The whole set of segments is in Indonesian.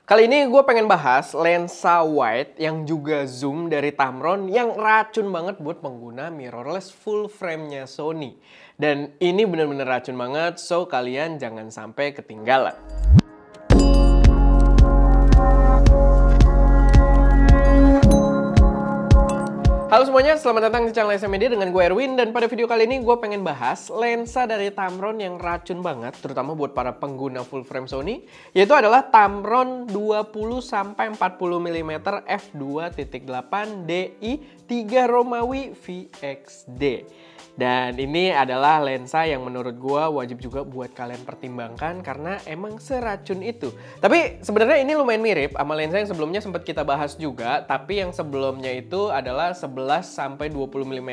Kali ini gue pengen bahas lensa wide yang juga zoom dari Tamron yang racun banget buat pengguna mirrorless full frame-nya Sony. Dan ini bener-bener racun banget, so kalian jangan sampai ketinggalan. Halo semuanya, selamat datang di channel SM Media dengan gue Erwin. Dan pada video kali ini gue pengen bahas lensa dari Tamron yang racun banget, terutama buat para pengguna full frame Sony, yaitu adalah Tamron 20-40 mm f2.8 DI 3 Romawi VXD. Dan ini adalah lensa yang menurut gue wajib juga buat kalian pertimbangkan karena emang seracun itu. Tapi sebenarnya ini lumayan mirip sama lensa yang sebelumnya sempat kita bahas juga, tapi yang sebelumnya itu adalah 11-20 mm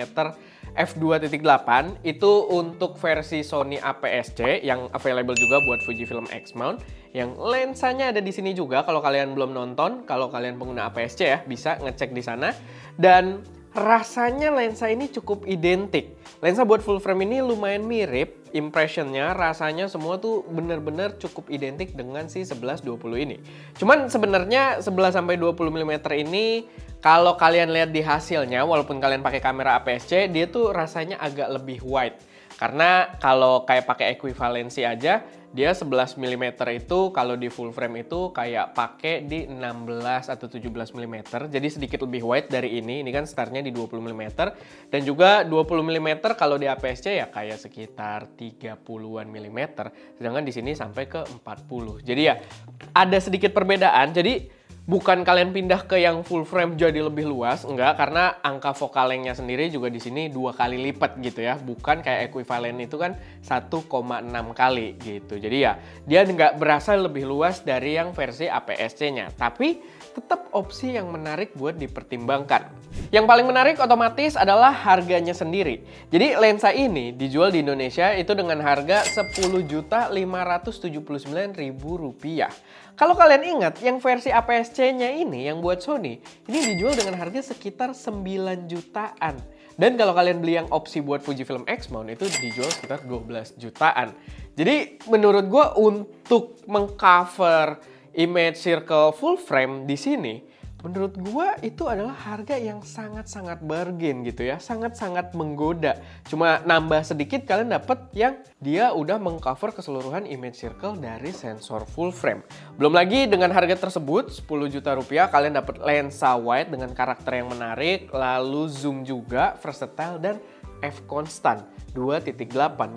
f2.8 itu untuk versi Sony APS-C yang available juga buat Fujifilm X-mount. Yang lensanya ada di sini juga kalau kalian belum nonton, kalau kalian pengguna APS-C ya bisa ngecek di sana. Dan rasanya lensa ini cukup identik. Lensa buat full frame ini lumayan mirip, impressionnya, rasanya semua tuh bener-bener cukup identik dengan si 11-20 ini. Cuman sebenarnya 11-20 mm ini kalau kalian lihat di hasilnya, walaupun kalian pakai kamera APS-C, dia tuh rasanya agak lebih wide. Karena kalau kayak pakai ekuivalensi aja, dia 11 mm itu kalau di full frame itu kayak pakai di 16 atau 17 mm. Jadi sedikit lebih wide dari ini. Ini kan startnya di 20 mm. Dan juga 20 mm kalau di APS-C ya kayak sekitar 30-an mm. Sedangkan di sini sampai ke 40. Jadi ya ada sedikit perbedaan. Jadi bukan kalian pindah ke yang full frame jadi lebih luas, enggak, karena angka focal length-nya sendiri juga di sini 2 kali lipat gitu ya. Bukan kayak equivalent itu kan 1,6 kali gitu. Jadi ya dia nggak berasa lebih luas dari yang versi APS-C-nya. Tapi tetap opsi yang menarik buat dipertimbangkan. Yang paling menarik otomatis adalah harganya sendiri. Jadi lensa ini dijual di Indonesia itu dengan harga Rp10.579.000. Kalau kalian ingat, yang versi APS-C-nya ini, yang buat Sony, ini dijual dengan harga sekitar 9 jutaan. Dan kalau kalian beli yang opsi buat Fujifilm X-mount, itu dijual sekitar 12 jutaan. Jadi menurut gue untuk mengcover image circle full frame di sini, menurut gua itu adalah harga yang sangat-sangat bargain gitu ya, sangat-sangat menggoda. Cuma nambah sedikit kalian dapet yang dia udah mengcover keseluruhan image circle dari sensor full frame. Belum lagi dengan harga tersebut 10 juta rupiah kalian dapet lensa wide dengan karakter yang menarik, lalu zoom juga, versatile dan f constant 2.8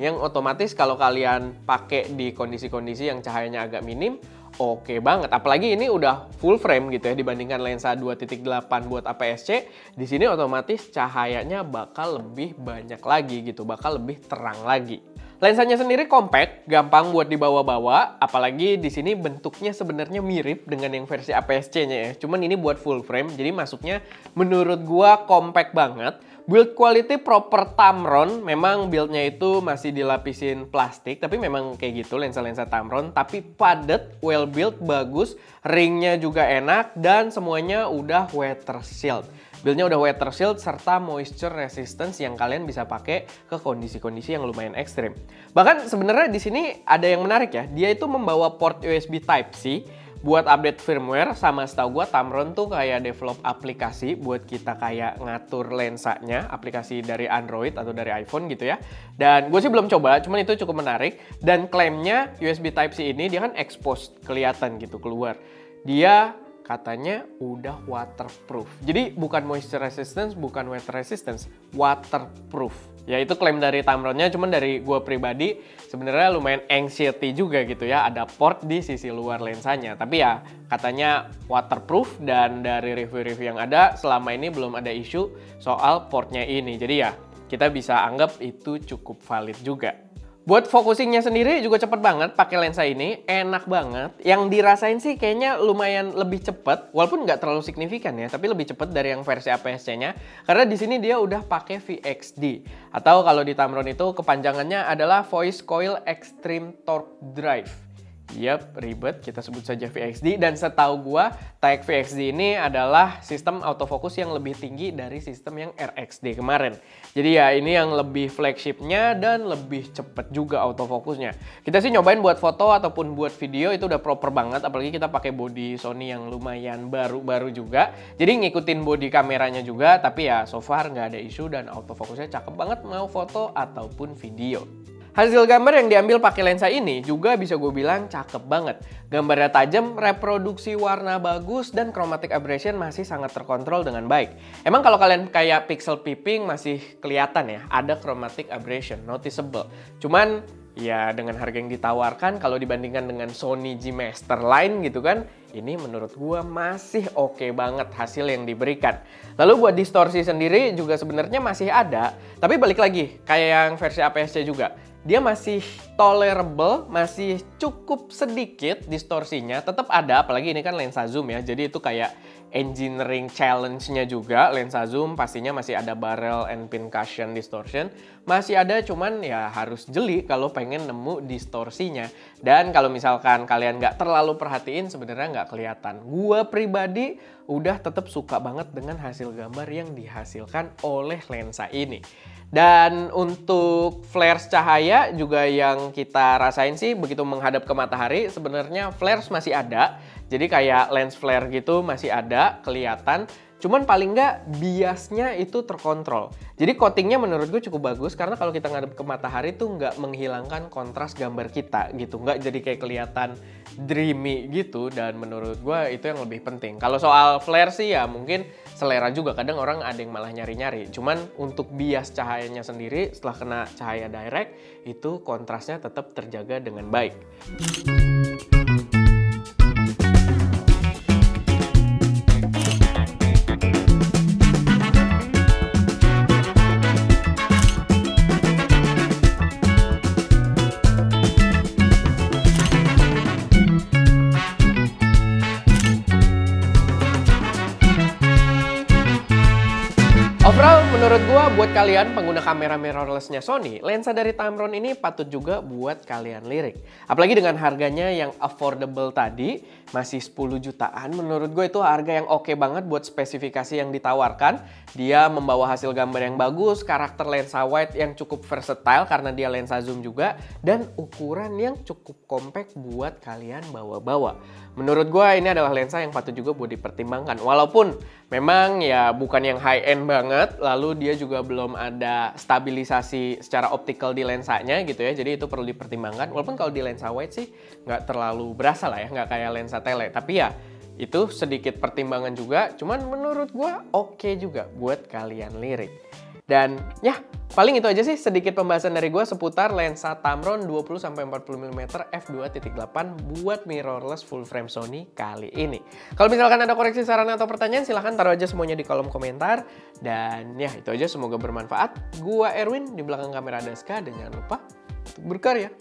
yang otomatis kalau kalian pakai di kondisi-kondisi yang cahayanya agak minim oke banget. Apalagi ini udah full frame gitu ya dibandingkan lensa 2.8 buat APS-C. Di sini otomatis cahayanya bakal lebih banyak lagi gitu, bakal lebih terang lagi. Lensanya sendiri compact, gampang buat dibawa-bawa, apalagi di sini bentuknya sebenarnya mirip dengan yang versi APS-C-nya ya. Cuman ini buat full frame, jadi masuknya menurut gua compact banget. Build quality proper Tamron, memang buildnya itu masih dilapisin plastik, tapi memang kayak gitu lensa-lensa Tamron, tapi padat, well built, bagus, ringnya juga enak, dan semuanya udah weather shield. Buildnya udah weather shield serta moisture resistance yang kalian bisa pakai ke kondisi-kondisi yang lumayan ekstrim. Bahkan sebenarnya di sini ada yang menarik ya, dia itu membawa port USB Type-C buat update firmware. Sama setahu gue Tamron tuh kayak develop aplikasi buat kita kayak ngatur lensanya, aplikasi dari Android atau dari iPhone gitu ya. Dan gue sih belum coba, cuman itu cukup menarik. Dan klaimnya USB Type-C ini dia kan exposed, kelihatan gitu keluar. Dia katanya udah waterproof. Jadi bukan moisture resistance, bukan weather resistance, waterproof. Ya itu klaim dari Tamronnya, cuman dari gue pribadi sebenarnya lumayan anxiety juga gitu ya. Ada port di sisi luar lensanya. Tapi ya katanya waterproof dan dari review-review yang ada selama ini belum ada isu soal portnya ini. Jadi ya kita bisa anggap itu cukup valid juga. Buat focusingnya sendiri juga cepet banget pakai lensa ini, enak banget. Yang dirasain sih kayaknya lumayan lebih cepet, walaupun nggak terlalu signifikan ya, tapi lebih cepet dari yang versi APS-C-nya. Karena di sini dia udah pakai VXD, atau kalau di Tamron itu kepanjangannya adalah Voice Coil Extreme Torque Drive. Yap, ribet, kita sebut saja VXD. Dan setahu gua, Taek VXD ini adalah sistem autofocus yang lebih tinggi dari sistem yang RXD kemarin. Jadi ya ini yang lebih flagshipnya dan lebih cepet juga autofokusnya. Kita sih nyobain buat foto ataupun buat video itu udah proper banget, apalagi kita pakai body Sony yang lumayan baru-baru juga. Jadi ngikutin body kameranya juga, tapi ya so far nggak ada isu dan autofokusnya cakep banget mau foto ataupun video. Hasil gambar yang diambil pakai lensa ini juga bisa gue bilang cakep banget. Gambarnya tajam, reproduksi warna bagus, dan chromatic aberration masih sangat terkontrol dengan baik. Emang kalau kalian kayak pixel peeping masih kelihatan ya, ada chromatic aberration, noticeable. Cuman ya dengan harga yang ditawarkan kalau dibandingkan dengan Sony G Master Line gitu kan, ini menurut gua masih oke banget hasil yang diberikan. Lalu buat distorsi sendiri juga sebenarnya masih ada, tapi balik lagi kayak yang versi APS-C juga. Dia masih tolerable, masih cukup sedikit distorsinya, tetap ada, apalagi ini kan lensa zoom ya, jadi itu kayak engineering challenge-nya juga. Lensa zoom pastinya masih ada barrel and pin cushion distortion, masih ada, cuman ya harus jeli kalau pengen nemu distorsinya. Dan kalau misalkan kalian nggak terlalu perhatiin sebenarnya nggak kelihatan. Gua pribadi udah tetap suka banget dengan hasil gambar yang dihasilkan oleh lensa ini. Dan untuk flares cahaya juga yang kita rasain sih begitu menghadap ke matahari sebenarnya flares masih ada. Jadi kayak lens flare gitu masih ada kelihatan. Cuman paling nggak biasnya itu terkontrol. Jadi coatingnya menurut gue cukup bagus karena kalau kita ngadep ke matahari tuh nggak menghilangkan kontras gambar kita gitu. Nggak jadi kayak kelihatan dreamy gitu, dan menurut gue itu yang lebih penting. Kalau soal flare sih ya mungkin selera juga. Kadang orang ada yang malah nyari-nyari. Cuman untuk bias cahayanya sendiri setelah kena cahaya direct itu kontrasnya tetap terjaga dengan baik. Overall, menurut gua buat kalian pengguna kamera mirrorless-nya Sony, lensa dari Tamron ini patut juga buat kalian lirik. Apalagi dengan harganya yang affordable tadi, masih 10 jutaan, menurut gue itu harga yang oke banget buat spesifikasi yang ditawarkan. Dia membawa hasil gambar yang bagus, karakter lensa wide yang cukup versatile karena dia lensa zoom juga, dan ukuran yang cukup compact buat kalian bawa-bawa. Menurut gue ini adalah lensa yang patut juga buat dipertimbangkan. Walaupun memang ya bukan yang high-end banget, lalu dia juga belum ada stabilisasi secara optical di lensanya gitu ya. Jadi itu perlu dipertimbangkan. Walaupun kalau di lensa wide sih nggak terlalu berasa lah ya, nggak kayak lensa tele. Tapi ya itu sedikit pertimbangan juga. Cuman menurut gue oke juga buat kalian lirik. Dan ya paling itu aja sih sedikit pembahasan dari gue seputar lensa Tamron 20-40mm f2.8 buat mirrorless full frame Sony kali ini. Kalau misalkan ada koreksi, saran atau pertanyaan silahkan taruh aja semuanya di kolom komentar. Dan ya itu aja, semoga bermanfaat. Gua Erwin, di belakang kamera ada Ska, dan jangan lupa untuk berkarya.